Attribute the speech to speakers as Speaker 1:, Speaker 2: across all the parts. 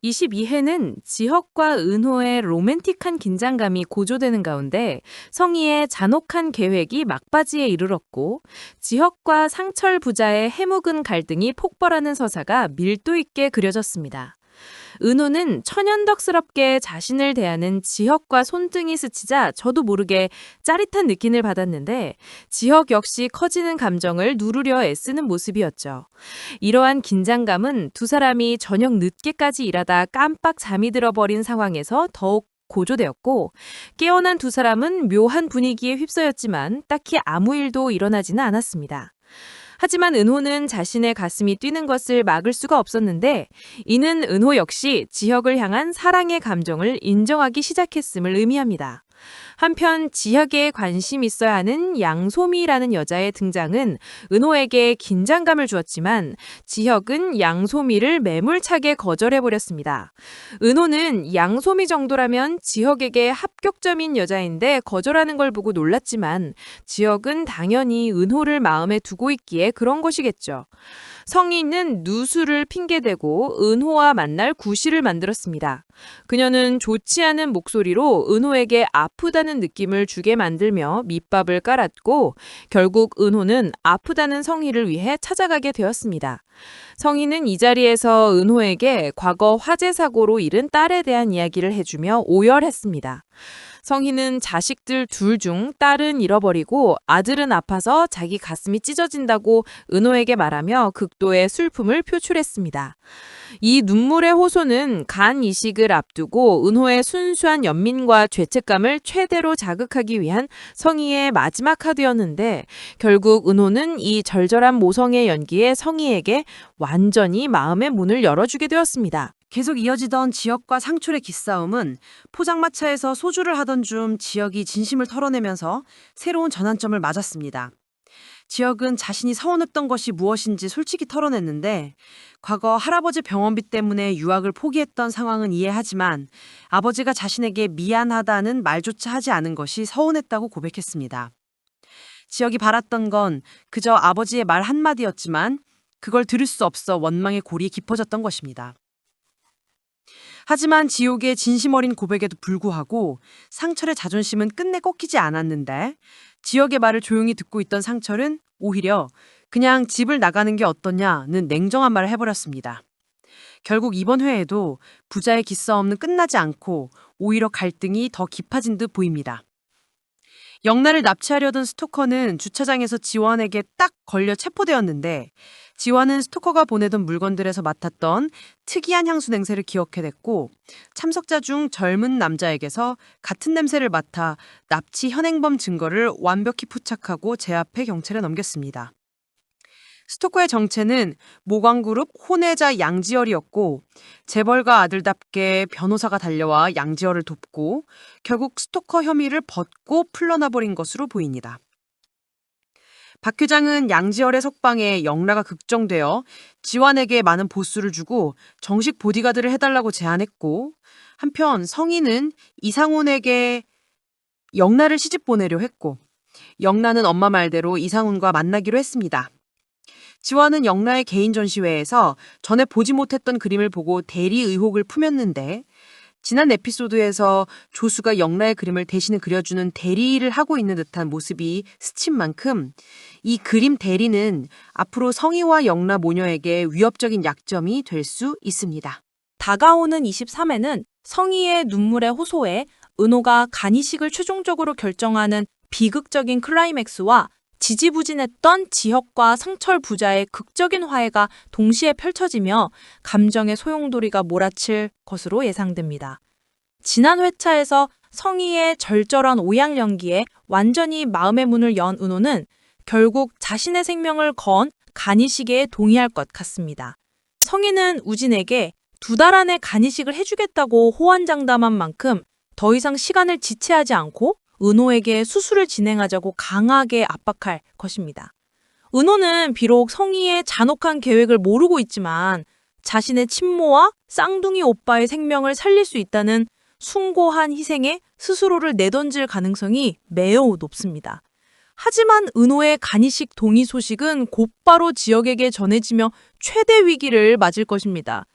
Speaker 1: 22회는 지혁과 은호의 로맨틱한 긴장감이 고조되는 가운데 성희의 잔혹한 계획이 막바지에 이르렀고 지혁과 상철 부자의 해묵은 갈등이 폭발하는 서사가 밀도 있게 그려졌습니다. 은호는 천연덕스럽게 자신을 대하는 지혁과 손등이 스치자 저도 모르게 짜릿한 느낌을 받았는데 지혁 역시 커지는 감정을 누르려 애쓰는 모습이었죠. 이러한 긴장감은 두 사람이 저녁 늦게까지 일하다 깜빡 잠이 들어버린 상황에서 더욱 고조되었고 깨어난 두 사람은 묘한 분위기에 휩싸였지만 딱히 아무 일도 일어나지는 않았습니다. 하지만 은호는 자신의 가슴이 뛰는 것을 막을 수가 없었는데 이는 은호 역시 지혁을 향한 사랑의 감정을 인정하기 시작했음을 의미합니다. 한편 지혁에 관심 있어야 하는 양소미라는 여자의 등장은 은호에게 긴장감을 주었지만 지혁은 양소미를 매몰차게 거절해버렸습니다. 은호는 양소미 정도라면 지혁에게 합격점인 여자인데 거절하는 걸 보고 놀랐지만 지혁은 당연히 은호를 마음에 두고 있기에 그런 것이겠죠. 성희는 누수를 핑계대고 은호와 만날 구실을 만들었습니다. 그녀는 좋지 않은 목소리로 은호에게 아프다는 느낌을 주게 만들며 밑밥을 깔았고 결국 은호는 아프다는 성희를 위해 찾아가게 되었습니다. 성희는 이 자리에서 은호에게 과거 화재 사고로 잃은 딸에 대한 이야기를 해주며 오열했습니다. 성희는 자식들 둘 중 딸은 잃어버리고 아들은 아파서 자기 가슴이 찢어진다고 은호에게 말하며 극도의 슬픔을 표출했습니다. 이 눈물의 호소는 간 이식을 앞두고 은호의 순수한 연민과 죄책감을 최대로 자극하기 위한 성희의 마지막 카드였는데 결국 은호는 이 절절한 모성의 연기에 성희에게 완전히 마음의 문을 열어주게 되었습니다.
Speaker 2: 계속 이어지던 지혁과 상철의 기싸움은 포장마차에서 소주를 하던 중 지혁이 진심을 털어내면서 새로운 전환점을 맞았습니다. 지혁은 자신이 서운했던 것이 무엇인지 솔직히 털어냈는데 과거 할아버지 병원비 때문에 유학을 포기했던 상황은 이해하지만 아버지가 자신에게 미안하다는 말조차 하지 않은 것이 서운했다고 고백했습니다. 지혁이 바랐던 건 그저 아버지의 말 한마디였지만 그걸 들을 수 없어 원망의 골이 깊어졌던 것입니다. 하지만 지옥의 진심 어린 고백에도 불구하고 상철의 자존심은 끝내 꺾이지 않았는데 지혁의 말을 조용히 듣고 있던 상철은 오히려 그냥 집을 나가는 게 어떠냐는 냉정한 말을 해버렸습니다. 결국 이번 회에도 부자의 기싸움은 끝나지 않고 오히려 갈등이 더 깊어진 듯 보입니다. 영란을 납치하려던 스토커는 주차장에서 지원에게 딱 걸려 체포되었는데 지원은 스토커가 보내던 물건들에서 맡았던 특이한 향수 냄새를 기억해냈고 참석자 중 젊은 남자에게서 같은 냄새를 맡아 납치 현행범 증거를 완벽히 포착하고 제압해 경찰에 넘겼습니다. 스토커의 정체는 모광그룹 혼외자 양지열이었고 재벌가 아들답게 변호사가 달려와 양지열을 돕고 결국 스토커 혐의를 벗고 풀러나버린 것으로 보입니다. 박 회장은 양지열의 석방에 영라가 걱정되어 지환에게 많은 보수를 주고 정식 보디가드를 해달라고 제안했고 한편 성희는 이상훈에게 영라를 시집 보내려 했고 영라는 엄마 말대로 이상훈과 만나기로 했습니다. 지환은 영라의 개인 전시회에서 전에 보지 못했던 그림을 보고 대리 의혹을 품었는데 지난 에피소드에서 조수가 영라의 그림을 대신 그려주는 대리를 하고 있는 듯한 모습이 스친 만큼 이 그림 대리는 앞으로 성희와 영라 모녀에게 위협적인 약점이 될 수 있습니다.
Speaker 3: 다가오는 23회는 성희의 눈물의 호소에 은호가 간이식을 최종적으로 결정하는 비극적인 클라이맥스와 지지부진했던 지혁과 상철 부자의 극적인 화해가 동시에 펼쳐지며 감정의 소용돌이가 몰아칠 것으로 예상됩니다. 지난 회차에서 성희의 절절한 오양 연기에 완전히 마음의 문을 연 은호는 결국 자신의 생명을 건 간이식에 동의할 것 같습니다. 성희는 우진에게 2달 안에 간이식을 해주겠다고 호언장담한 만큼 더 이상 시간을 지체하지 않고 은호에게 수술을 진행하자고 강하게 압박할 것입니다. 은호는 비록 성희의 잔혹한 계획을 모르고 있지만 자신의 친모와 쌍둥이 오빠의 생명을 살릴 수 있다는 숭고한 희생에 스스로를 내던질 가능성이 매우 높습니다. 하지만 은호의 간이식 동의 소식은 곧바로 지역에게 전해지며 최대 위기를 맞을 것입니다.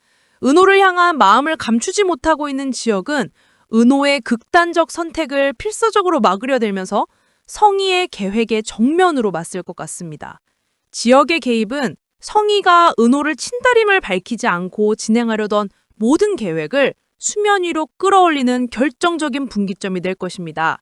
Speaker 3: 은호를 향한 마음을 감추지 못하고 있는 지혁은 은호의 극단적 선택을 필사적으로 막으려 들면서 성희의 계획에 정면으로 맞설 것 같습니다. 지혁의 개입은 성희가 은호를 친다림을 밝히지 않고 진행하려던 모든 계획을 수면 위로 끌어올리는 결정적인 분기점이 될 것입니다.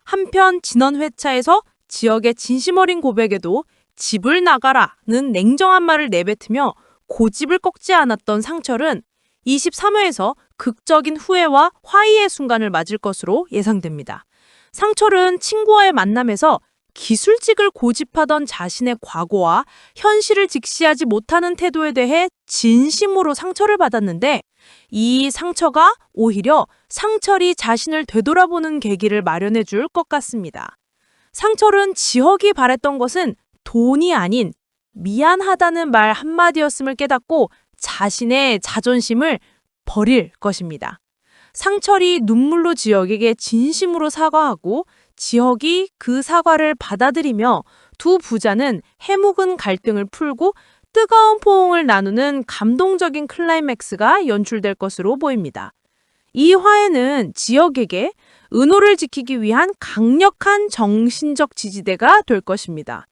Speaker 3: 한편 지난 회차에서 지혁의 진심 어린 고백에도 집을 나가라는 냉정한 말을 내뱉으며 고집을 꺾지 않았던 상철은 23회에서 극적인 후회와 화의의 순간을 맞을 것으로 예상됩니다. 상철은 친구와의 만남에서 기술직을 고집하던 자신의 과거와 현실을 직시하지 못하는 태도에 대해 진심으로 상처를 받았는데 이 상처가 오히려 상철이 자신을 되돌아보는 계기를 마련해 줄 것 같습니다. 상철은 지혁이 바랬던 것은 돈이 아닌 미안하다는 말 한마디였음을 깨닫고 자신의 자존심을 버릴 것입니다. 상철이 눈물로 지혁에게 진심으로 사과하고 지혁이 그 사과를 받아들이며 두 부자는 해묵은 갈등을 풀고 뜨거운 포옹을 나누는 감동적인 클라이맥스가 연출될 것으로 보입니다. 이 화해는 지혁에게 은호를 지키기 위한 강력한 정신적 지지대가 될 것입니다.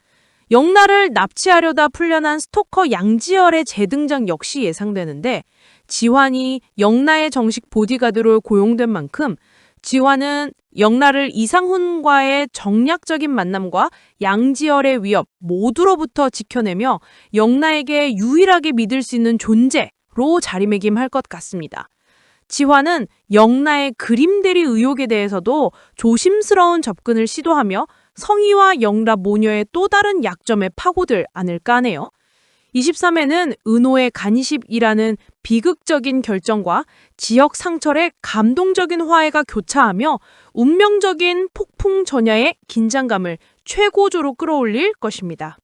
Speaker 3: 영나를 납치하려다 풀려난 스토커 양지열의 재등장 역시 예상되는데 지환이 영나의 정식 보디가드로 고용된 만큼 지환은 영나를 이상훈과의 정략적인 만남과 양지열의 위협 모두로부터 지켜내며 영나에게 유일하게 믿을 수 있는 존재로 자리매김할 것 같습니다. 지환은 영나의 그림대리 의혹에 대해서도 조심스러운 접근을 시도하며 성희와 영라 모녀의 또 다른 약점에 파고들 않을까 하네요. 23회는 은호의 간이십이라는 비극적인 결정과 지역 상철의 감동적인 화해가 교차하며 운명적인 폭풍 전야의 긴장감을 최고조로 끌어올릴 것입니다.